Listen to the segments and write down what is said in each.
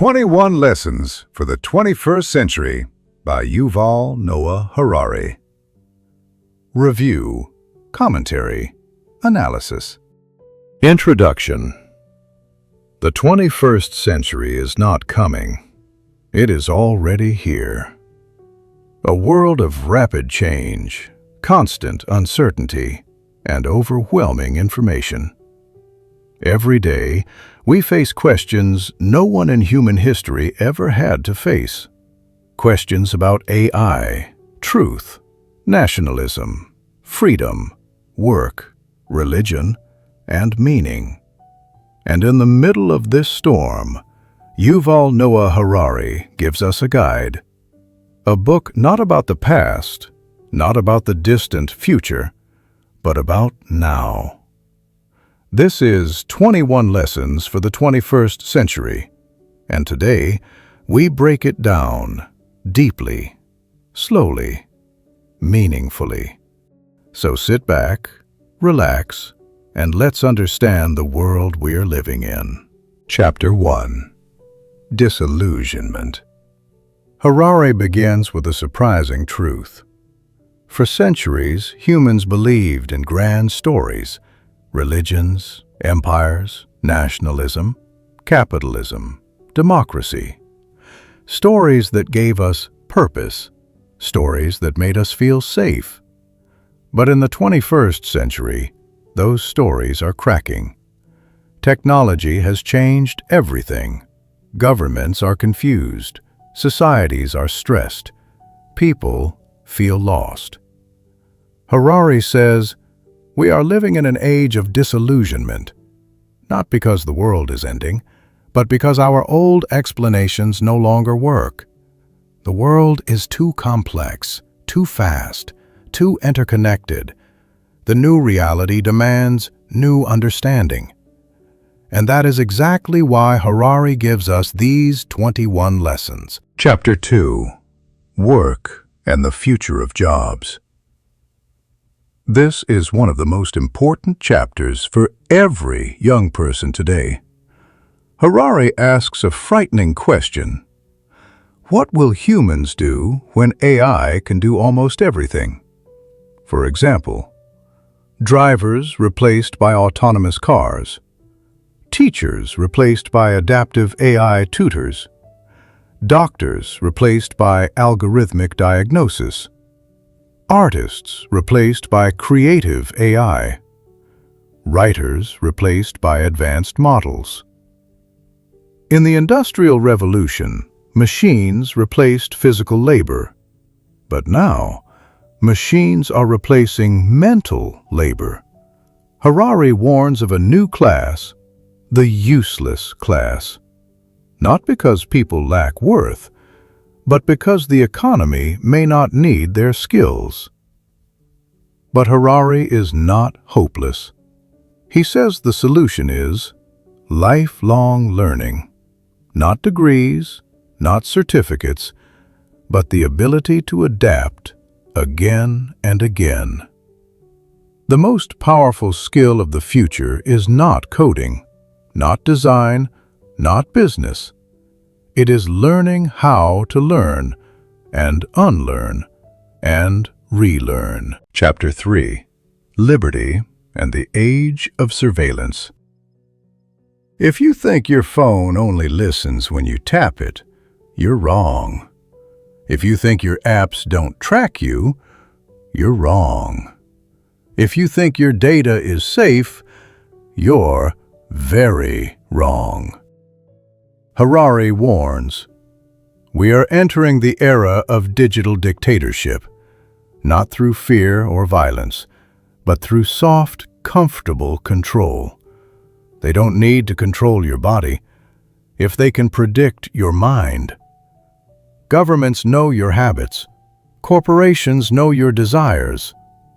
21 Lessons for the 21st Century by Yuval Noah Harari. Review, commentary, analysis. Introduction. The 21st century is not coming. It is already here. A world of rapid change, constant uncertainty, and overwhelming information. Every day, we face questions no one in human history ever had to face. Questions about AI, truth, nationalism, freedom, work, religion, and meaning. And in the middle of this storm, Yuval Noah Harari gives us a guide. A book not about the past, not about the distant future, but about now. This is 21 Lessons for the 21st Century, and today we break it down deeply, slowly, meaningfully. So sit back, relax, and let's understand the world we're living in. Chapter 1. Disillusionment. Harari begins with a surprising truth. For centuries, humans believed in grand stories, religions, empires, nationalism, capitalism, democracy. Stories that gave us purpose, stories that made us feel safe. But in the 21st century, those stories are cracking. Technology has changed everything. Governments are confused. Societies are stressed. People feel lost. Harari says, we are living in an age of disillusionment, not because the world is ending, but because our old explanations no longer work. The world is too complex, too fast, too interconnected. The new reality demands new understanding. And that is exactly why Harari gives us these 21 lessons. Chapter 2. Work and the Future of Jobs. This is one of the most important chapters for every young person today. Harari asks a frightening question. What will humans do when AI can do almost everything? For example, drivers replaced by autonomous cars, teachers replaced by adaptive AI tutors, doctors replaced by algorithmic diagnosis, artists replaced by creative AI, writers replaced by advanced models. In the Industrial Revolution, machines replaced physical labor, but now machines are replacing mental labor. Harari warns of a new class, the useless class, not because people lack worth, but because the economy may not need their skills. But Harari is not hopeless. He says the solution is lifelong learning, not degrees, not certificates, but the ability to adapt again and again. The most powerful skill of the future is not coding, not design, not business. It is learning how to learn and unlearn and relearn. Chapter 3. Liberty and the Age of Surveillance. If you think your phone only listens when you tap it, you're wrong. If you think your apps don't track you, you're wrong. If you think your data is safe, you're very wrong. Harari warns, we are entering the era of digital dictatorship, not through fear or violence, but through soft, comfortable control. They don't need to control your body if they can predict your mind. Governments know your habits. Corporations know your desires.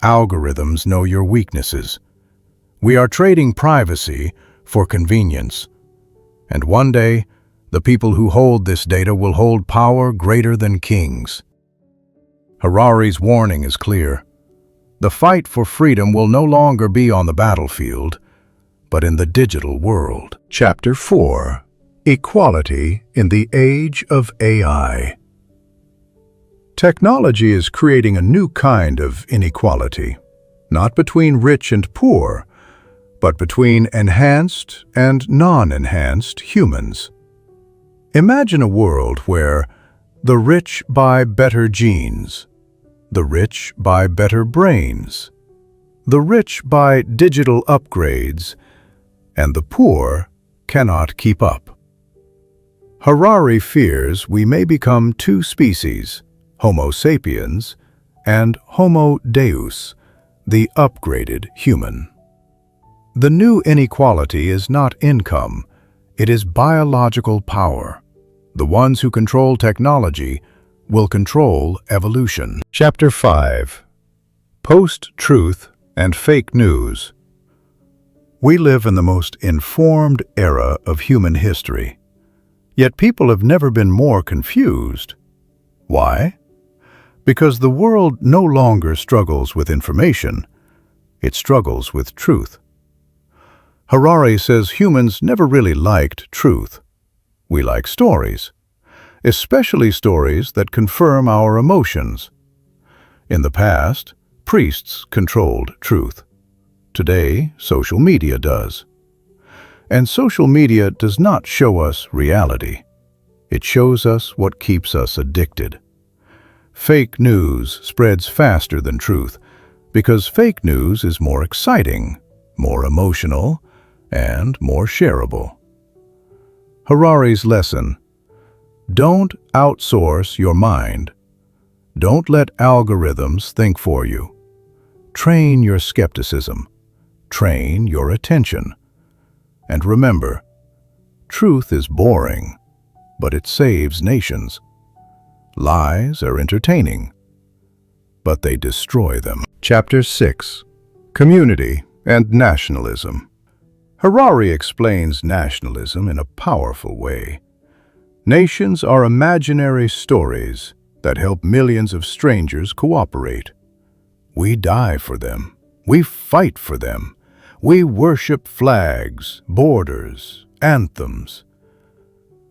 Algorithms know your weaknesses. We are trading privacy for convenience. And one day, the people who hold this data will hold power greater than kings. Harari's warning is clear. The fight for freedom will no longer be on the battlefield, but in the digital world. Chapter 4. Equality in the age of AI. Technology is creating a new kind of inequality, not between rich and poor, but between enhanced and non-enhanced humans. Imagine a world where the rich buy better genes, the rich buy better brains, the rich buy digital upgrades, and the poor cannot keep up. Harari fears we may become two species, Homo sapiens and Homo deus, the upgraded human. The new inequality is not income, it is biological power. The ones who control technology will control evolution. Chapter 5. Post-Truth and Fake News. We live in the most informed era of human history. Yet people have never been more confused. Why? Because the world no longer struggles with information, it struggles with truth. Harari says humans never really liked truth. We like stories, especially stories that confirm our emotions. In the past, priests controlled truth. Today, social media does. And social media does not show us reality. It shows us what keeps us addicted. Fake news spreads faster than truth because fake news is more exciting, more emotional, and more shareable. Harari's lesson: don't outsource your mind. Don't let algorithms think for you. Train your skepticism. Train your attention. And remember, truth is boring, but it saves nations. Lies are entertaining, but they destroy them. Chapter 6. Community and Nationalism. Harari explains nationalism in a powerful way. Nations are imaginary stories that help millions of strangers cooperate. We die for them. We fight for them. We worship flags, borders, anthems.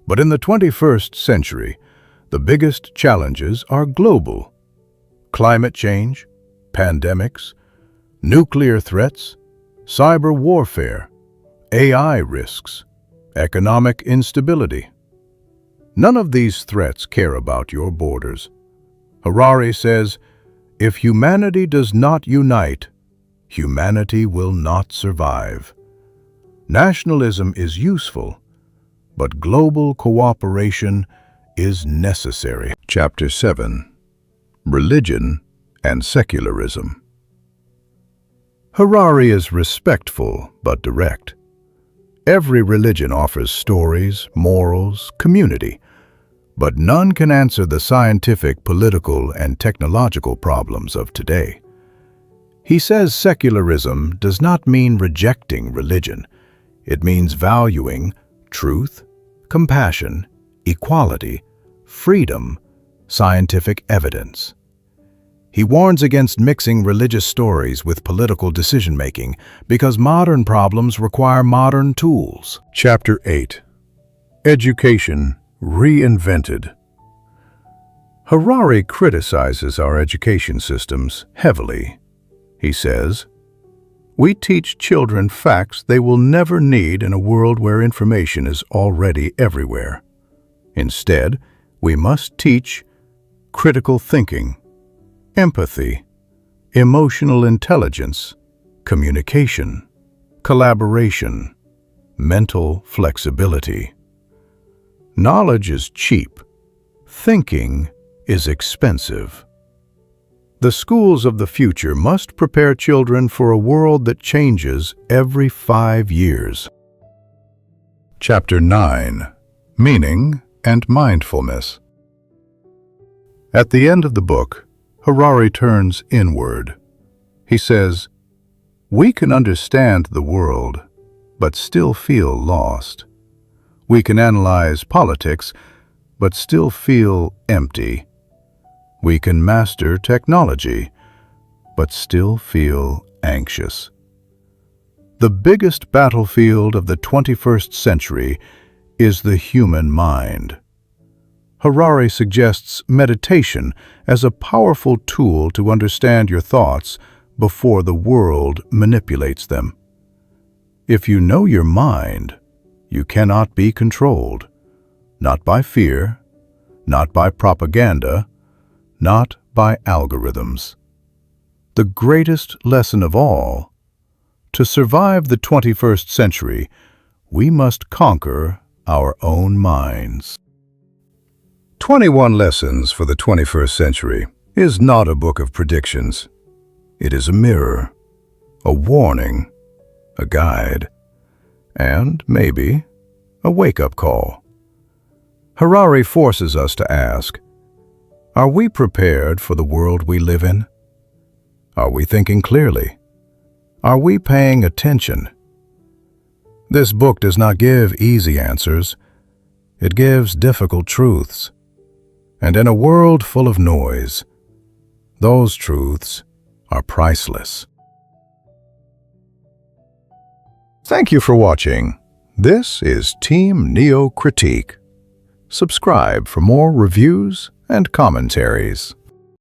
But in the 21st century, the biggest challenges are global. Climate change, pandemics, nuclear threats, cyber warfare, AI risks, economic instability. None of these threats care about your borders. Harari says, if humanity does not unite, humanity will not survive. Nationalism is useful, but global cooperation is necessary. Chapter 7. Religion and Secularism. Harari is respectful but direct. Every religion offers stories, morals, community, but none can answer the scientific, political, and technological problems of today. He says secularism does not mean rejecting religion. It means valuing truth, compassion, equality, freedom, scientific evidence. He warns against mixing religious stories with political decision-making because modern problems require modern tools. Chapter 8. Education Reinvented. Harari criticizes our education systems heavily. He says, we teach children facts they will never need in a world where information is already everywhere. Instead, we must teach critical thinking, empathy, emotional intelligence, communication, collaboration, mental flexibility. Knowledge is cheap. Thinking is expensive. The schools of the future must prepare children for a world that changes every 5 years. Chapter 9. Meaning and Mindfulness. At the end of the book, Harari turns inward. He says, we can understand the world, but still feel lost. We can analyze politics, but still feel empty. We can master technology, but still feel anxious. The biggest battlefield of the 21st century is the human mind. Harari suggests meditation as a powerful tool to understand your thoughts before the world manipulates them. If you know your mind, you cannot be controlled, not by fear, not by propaganda, not by algorithms. The greatest lesson of all: to survive the 21st century, we must conquer our own minds. 21 Lessons for the 21st Century is not a book of predictions. It is a mirror, a warning, a guide, and maybe a wake-up call. Harari forces us to ask, are we prepared for the world we live in? Are we thinking clearly? Are we paying attention? This book does not give easy answers. It gives difficult truths. And in a world full of noise, those truths are priceless. Thank you for watching. This is Team Neo Critique. Subscribe for more reviews and commentaries.